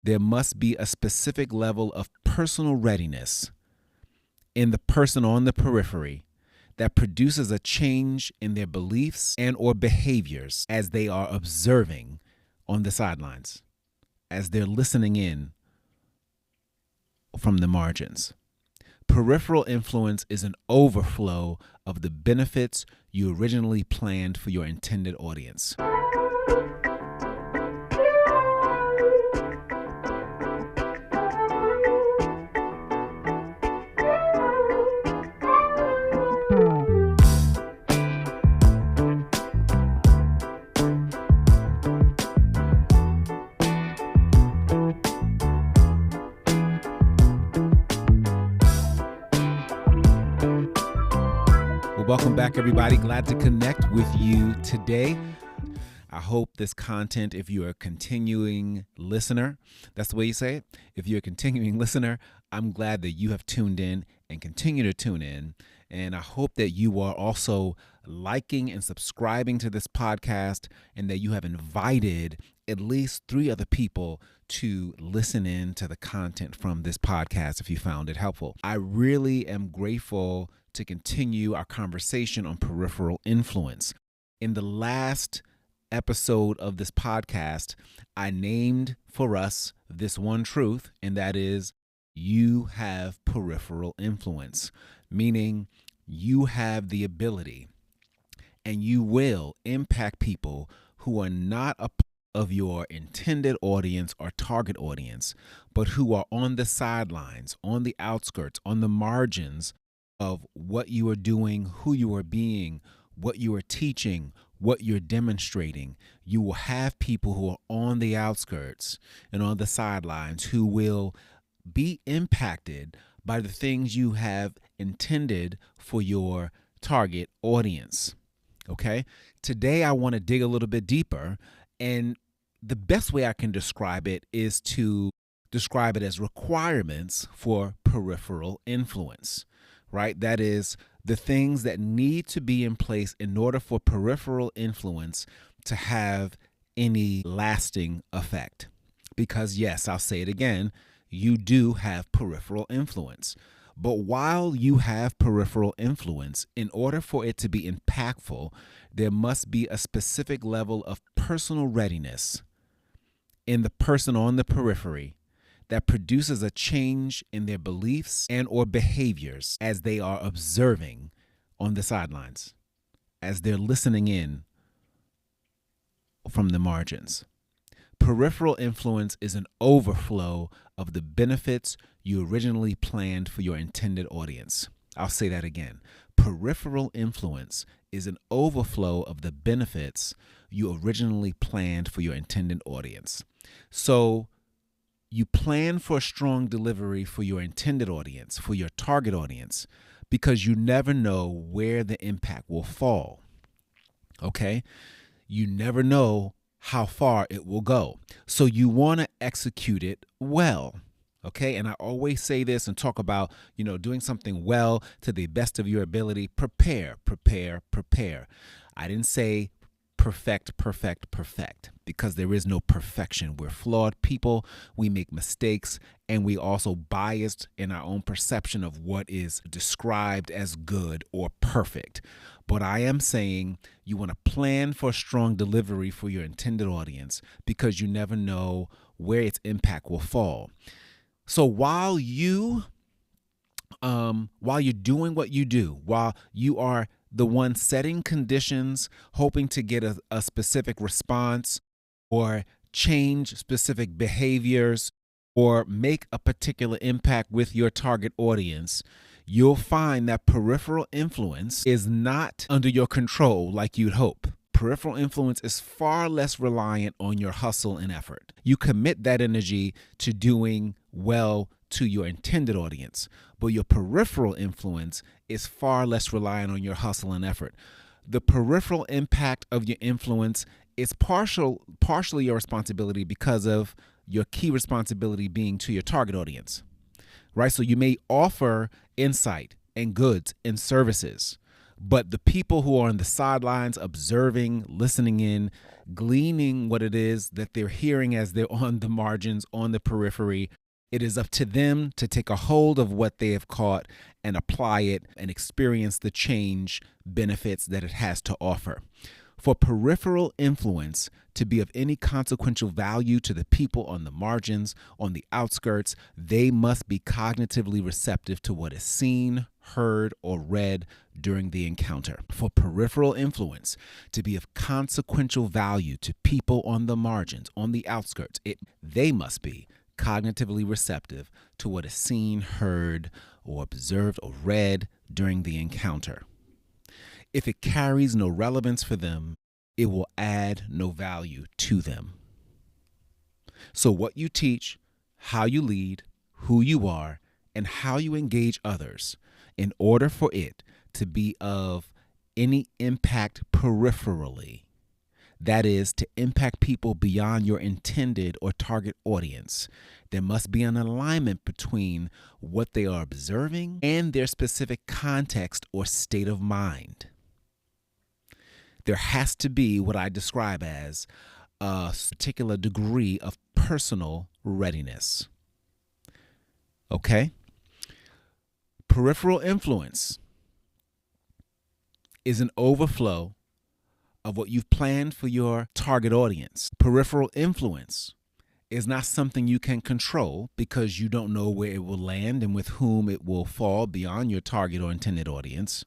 there must be a specific level of personal readiness in the person on the periphery that produces a change in their beliefs and or behaviors as they are observing on the sidelines, as they're listening in from the margins. Peripheral influence is an overflow of the benefits you originally planned for your intended audience. Welcome back, everybody. Glad to connect with you today. I hope this content, if you're a continuing listener, that's the way you say it. If you're a continuing listener, I'm glad that you have tuned in and continue to tune in. And I hope that you are also liking and subscribing to this podcast and that you have invited at least 3 other people to listen in to the content from this podcast if you found it helpful. I really am grateful to continue our conversation on peripheral influence. In the last episode of this podcast, I named for us this one truth, and that is you have peripheral influence, meaning you have the ability and you will impact people who are not a part of your intended audience or target audience, but who are on the sidelines, on the outskirts, on the margins of what you are doing, who you are being, what you are teaching, what you're demonstrating. You will have people who are on the outskirts and on the sidelines who will be impacted by the things you have intended for your target audience. Okay? Today, I want to dig a little bit deeper, and the best way I can describe it is to describe it as requirements for peripheral influence. Right? That is the things that need to be in place in order for peripheral influence to have any lasting effect. Because yes, I'll say it again, you do have peripheral influence. But while you have peripheral influence, in order for it to be impactful, there must be a specific level of personal readiness in the person on the periphery that produces a change in their beliefs and or behaviors as they are observing on the sidelines, as they're listening in from the margins. Peripheral influence is an overflow of the benefits you originally planned for your intended audience. I'll say that again. Peripheral influence is an overflow of the benefits you originally planned for your intended audience. So you plan for a strong delivery for your intended audience, for your target audience, because you never know where the impact will fall. Okay? You never know how far it will go. So you want to execute it well. Okay? And I always say this and talk about, doing something well to the best of your ability. Prepare. I didn't say perfect, because there is no perfection. We're flawed people. We make mistakes, and we also biased in our own perception of what is described as good or perfect. But I am saying you want to plan for a strong delivery for your intended audience because you never know where its impact will fall. So while you're doing what you do, while you are the one setting conditions, hoping to get a specific response or change specific behaviors or make a particular impact with your target audience, you'll find that peripheral influence is not under your control like you'd hope. Peripheral influence is far less reliant on your hustle and effort. You commit that energy to doing well to your intended audience, but your peripheral influence is far less reliant on your hustle and effort. The peripheral impact of your influence is partially your responsibility because of your key responsibility being to your target audience, right? So you may offer insight and goods and services, But the people who are on the sidelines observing, listening in, gleaning what it is that they're hearing as they're on the margins, on the periphery, it is up to them to take a hold of what they have caught and apply it and experience the change benefits that it has to offer. For peripheral influence to be of any consequential value to the people on the margins, on the outskirts, they must be cognitively receptive to what is seen, heard, or read during the encounter. For peripheral influence to be of consequential value to people on the margins, on the outskirts, they must be cognitively receptive to what is seen, heard, or observed or read during the encounter. If it carries no relevance for them, it will add no value to them. So what you teach, how you lead, who you are, and how you engage others, in order for it to be of any impact peripherally, that is, to impact people beyond your intended or target audience, there must be an alignment between what they are observing and their specific context or state of mind. There has to be what I describe as a particular degree of personal readiness. Okay? Peripheral influence is an overflow of what you've planned for your target audience. Peripheral influence is not something you can control because you don't know where it will land and with whom it will fall beyond your target or intended audience.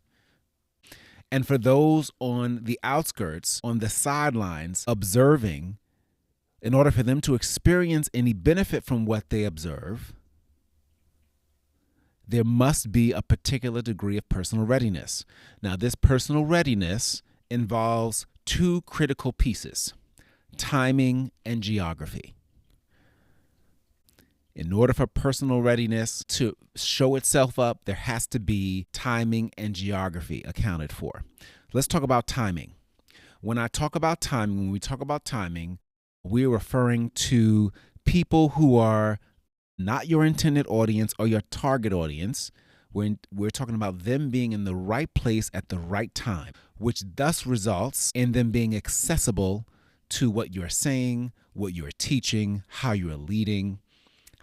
And for those on the outskirts, on the sidelines, observing, in order for them to experience any benefit from what they observe, there must be a particular degree of personal readiness. Now, this personal readiness involves two critical pieces: timing and geography. In order for personal readiness to show itself up, there has to be timing and geography accounted for. Let's talk about timing. When we talk about timing, we're referring to people who are not your intended audience or your target audience. We're talking about them being in the right place at the right time, which thus results in them being accessible to what you're saying, what you're teaching, how you are leading,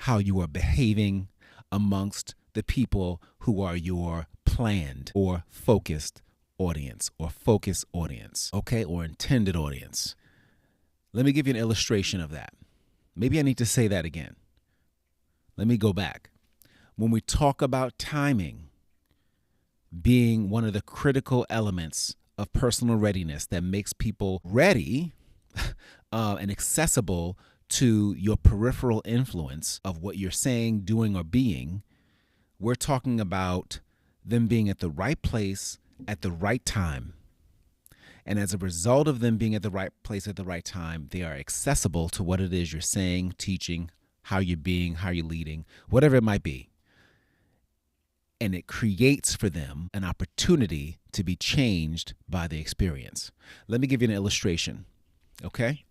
how you are behaving amongst the people who are your planned or focused audience or focus audience, okay, or intended audience. Let me give you an illustration of that. Maybe I need to say that again. Let me go back. When we talk about timing being one of the critical elements of personal readiness that makes people ready and accessible to your peripheral influence of what you're saying, doing, or being, we're talking about them being at the right place at the right time. And as a result of them being at the right place at the right time, they are accessible to what it is you're saying, teaching, how you're being, how you're leading, whatever it might be. And it creates for them an opportunity to be changed by the experience. Let me give you an illustration, okay?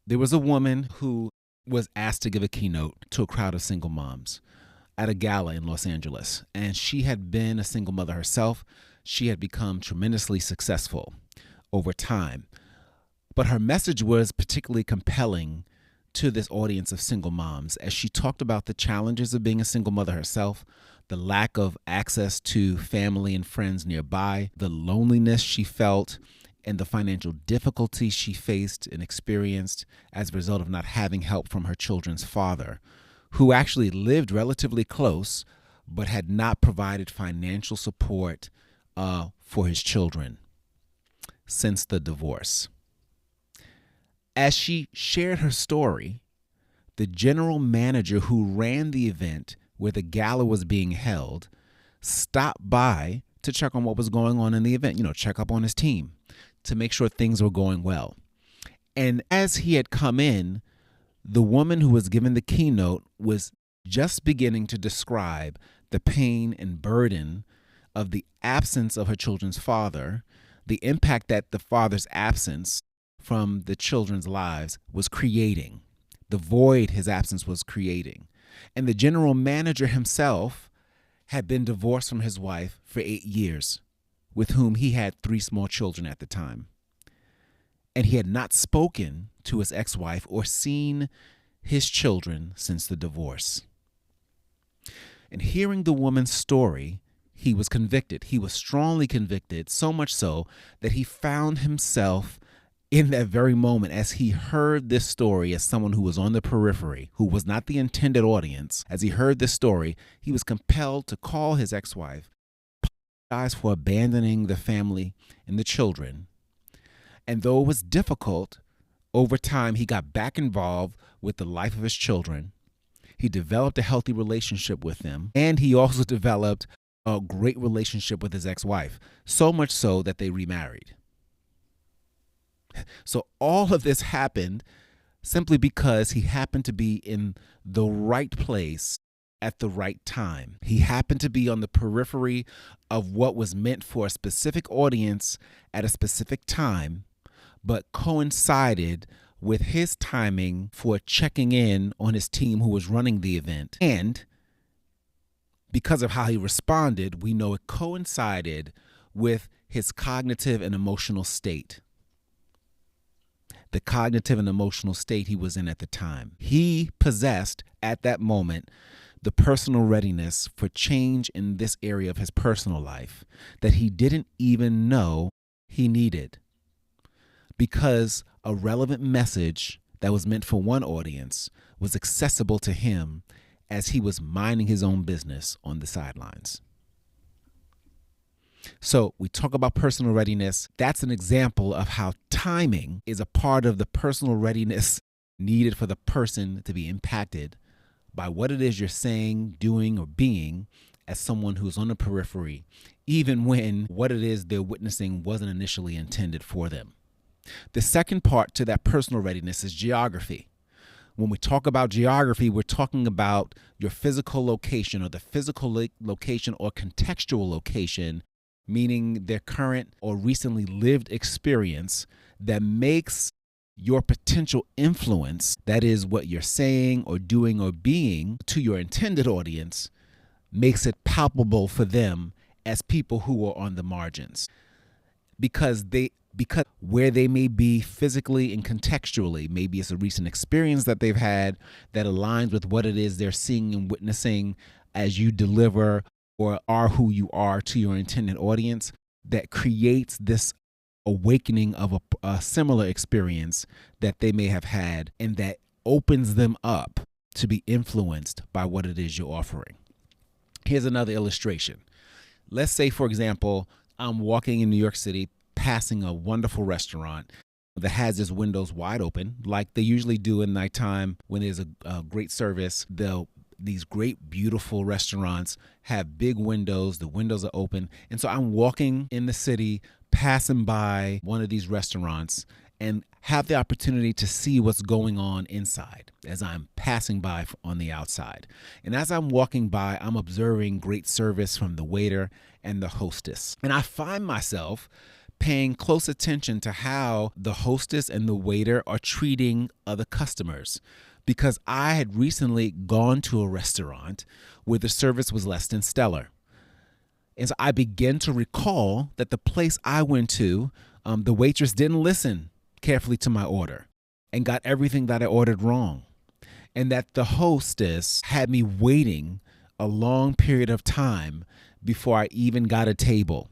There was a woman who was asked to give a keynote to a crowd of single moms at a gala in Los Angeles. And she had been a single mother herself. She had become tremendously successful over time. But her message was particularly compelling to this audience of single moms as she talked about the challenges of being a single mother herself, the lack of access to family and friends nearby, the loneliness she felt, and the financial difficulties she faced and experienced as a result of not having help from her children's father, who actually lived relatively close but had not provided financial support for his children since the divorce. As she shared her story, the general manager who ran the event where the gala was being held stopped by to check on what was going on in the event, check up on his team to make sure things were going well. And as he had come in, the woman who was given the keynote was just beginning to describe the pain and burden of the absence of her children's father, the impact that the father's absence from the children's lives was creating, the void his absence was creating. And the general manager himself had been divorced from his wife for 8 years, with whom he had 3 small children at the time. And he had not spoken to his ex-wife or seen his children since the divorce. And hearing the woman's story, he was convicted. He was strongly convicted, so much so that he found himself in that very moment, as he heard this story, as someone who was on the periphery, who was not the intended audience, as he heard this story, he was compelled to call his ex-wife, apologize for abandoning the family and the children. And though it was difficult, over time he got back involved with the life of his children. He developed a healthy relationship with them, and he also developed a great relationship with his ex-wife, so much so that they remarried. So all of this happened simply because he happened to be in the right place at the right time. He happened to be on the periphery of what was meant for a specific audience at a specific time, but coincided with his timing for checking in on his team who was running the event. And because of how he responded, we know it coincided with his cognitive and emotional state. The cognitive and emotional state he was in at the time. He possessed, at that moment, the personal readiness for change in this area of his personal life that he didn't even know he needed, because a relevant message that was meant for one audience was accessible to him as he was minding his own business on the sidelines. So we talk about personal readiness. That's an example of how timing is a part of the personal readiness needed for the person to be impacted by what it is you're saying, doing, or being as someone who's on the periphery, even when what it is they're witnessing wasn't initially intended for them. The second part to that personal readiness is geography. When we talk about geography, we're talking about your physical location, or the physical location or contextual location, meaning their current or recently lived experience that makes your potential influence, that is what you're saying or doing or being to your intended audience, makes it palpable for them as people who are on the margins. Because where they may be physically and contextually, maybe it's a recent experience that they've had that aligns with what it is they're seeing and witnessing as you deliver or are who you are to your intended audience, that creates this awakening of a similar experience that they may have had, and that opens them up to be influenced by what it is you're offering. Here's another illustration. Let's say, for example, I'm walking in New York City, passing a wonderful restaurant that has its windows wide open, like they usually do in nighttime when there's a great service. These great, beautiful restaurants have big windows. The windows are open. And so I'm walking in the city, passing by one of these restaurants, and have the opportunity to see what's going on inside as I'm passing by on the outside. And as I'm walking by, I'm observing great service from the waiter and the hostess. And I find myself paying close attention to how the hostess and the waiter are treating other customers, because I had recently gone to a restaurant where the service was less than stellar. And so I began to recall that the place I went to, the waitress didn't listen carefully to my order and got everything that I ordered wrong. And that the hostess had me waiting a long period of time before I even got a table.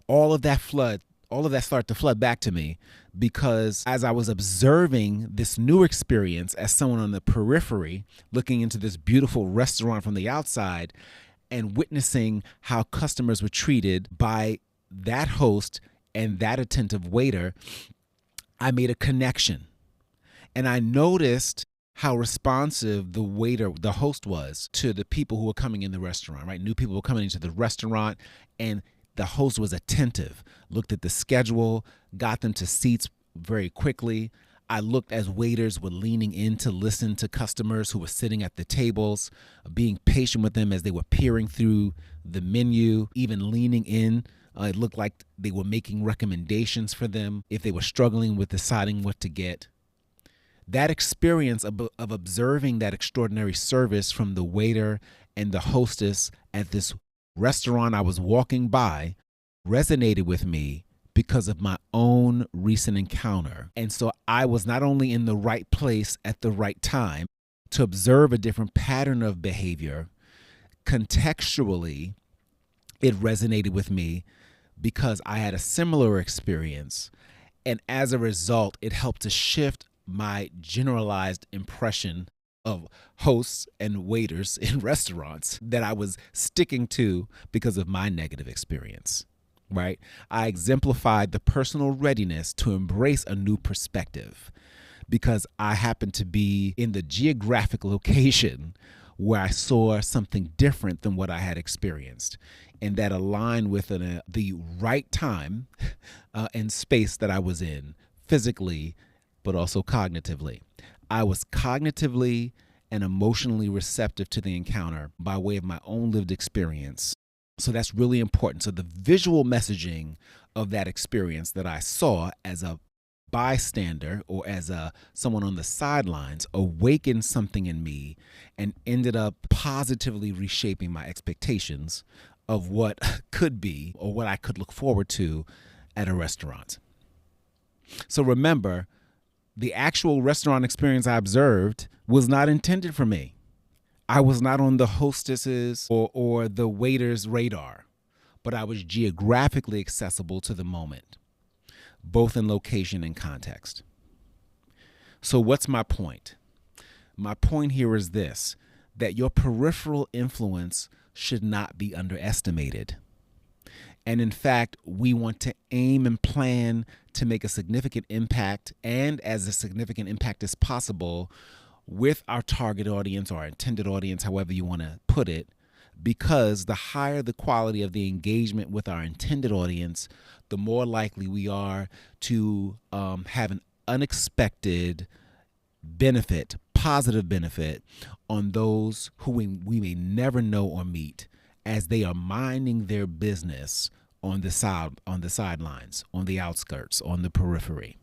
All of that started to flood back to me, because as I was observing this new experience as someone on the periphery, looking into this beautiful restaurant from the outside and witnessing how customers were treated by that host and that attentive waiter, I made a connection. And I noticed how responsive the host was to the people who were coming in the restaurant, right? New people were coming into the restaurant, and the host was attentive, looked at the schedule, got them to seats very quickly. I looked as waiters were leaning in to listen to customers who were sitting at the tables, being patient with them as they were peering through the menu, even leaning in. It looked like they were making recommendations for them if they were struggling with deciding what to get. That experience of observing that extraordinary service from the waiter and the hostess at this restaurant I was walking by resonated with me because of my own recent encounter. And so I was not only in the right place at the right time to observe a different pattern of behavior, contextually, it resonated with me because I had a similar experience. And as a result, it helped to shift my generalized impression of hosts and waiters in restaurants that I was sticking to because of my negative experience, right? I exemplified the personal readiness to embrace a new perspective because I happened to be in the geographic location where I saw something different than what I had experienced, and that aligned with the right time and space that I was in physically, but also cognitively. I was cognitively and emotionally receptive to the encounter by way of my own lived experience. So that's really important. So the visual messaging of that experience that I saw as a bystander or as someone on the sidelines awakened something in me and ended up positively reshaping my expectations of what could be or what I could look forward to at a restaurant. So remember, the actual restaurant experience I observed was not intended for me. I was not on the hostess's or the waiter's radar, but I was geographically accessible to the moment, both in location and context. So what's my point? My point here is this, that your peripheral influence should not be underestimated. And in fact, we want to aim and plan to make a significant impact, and as a significant impact as possible, with our target audience or our intended audience, however you want to put it, because the higher the quality of the engagement with our intended audience, the more likely we are to have an unexpected benefit, positive benefit on those who we may never know or meet as they are minding their business on the sidelines, on the outskirts, on the periphery.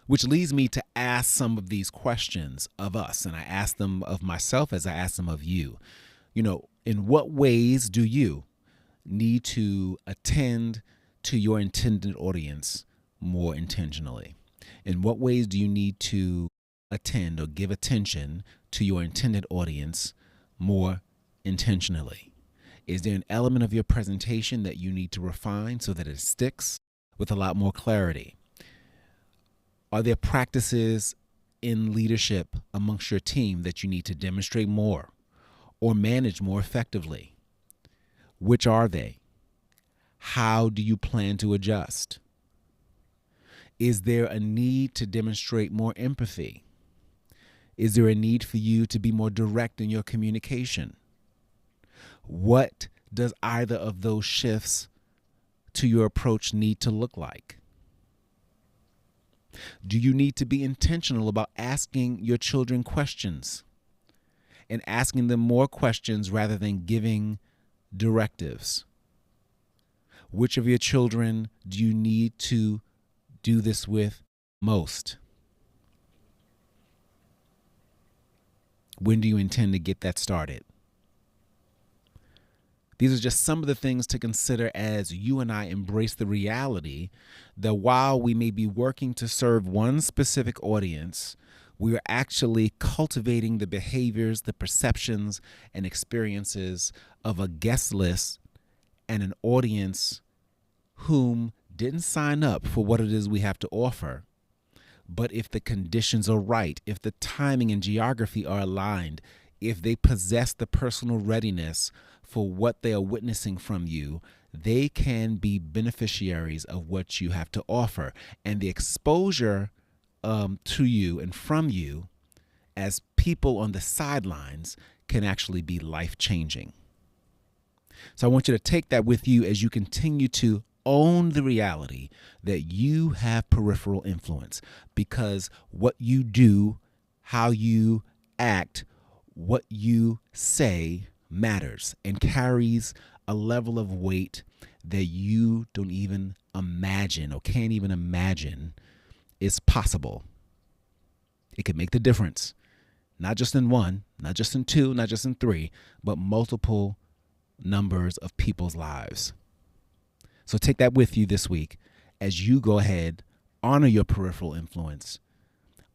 Which leads me to ask some of these questions of us, and I ask them of myself as I ask them of you. In what ways do you need to attend to your intended audience more intentionally? In what ways do you need to attend or give attention to your intended audience more intentionally? Is there an element of your presentation that you need to refine so that it sticks with a lot more clarity? Are there practices in leadership amongst your team that you need to demonstrate more or manage more effectively? Which are they? How do you plan to adjust? Is there a need to demonstrate more empathy? Is there a need for you to be more direct in your communication? What does either of those shifts to your approach need to look like? Do you need to be intentional about asking your children questions and asking them more questions rather than giving directives? Which of your children do you need to do this with most? When do you intend to get that started? These are just some of the things to consider as you and I embrace the reality that while we may be working to serve one specific audience, we are actually cultivating the behaviors, the perceptions, and experiences of a guest list and an audience whom didn't sign up for what it is we have to offer. But if the conditions are right, if the timing and geography are aligned, if they possess the personal readiness for what they are witnessing from you, they can be beneficiaries of what you have to offer. And the exposure to you and from you as people on the sidelines can actually be life-changing. So I want you to take that with you as you continue to own the reality that you have peripheral influence, because what you do, how you act, what you say matters and carries a level of weight that you don't even imagine or can't even imagine is possible. It can make the difference, not just in one, not just in two, not just in three, but multiple numbers of people's lives. So take that with you this week as you go ahead, honor your peripheral influence,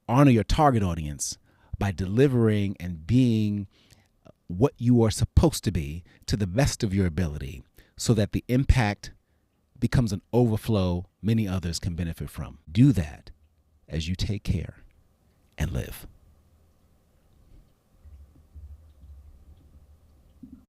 honor your target audience by delivering and being what you are supposed to be to the best of your ability so that the impact becomes an overflow many others can benefit from. Do that as you take care and live.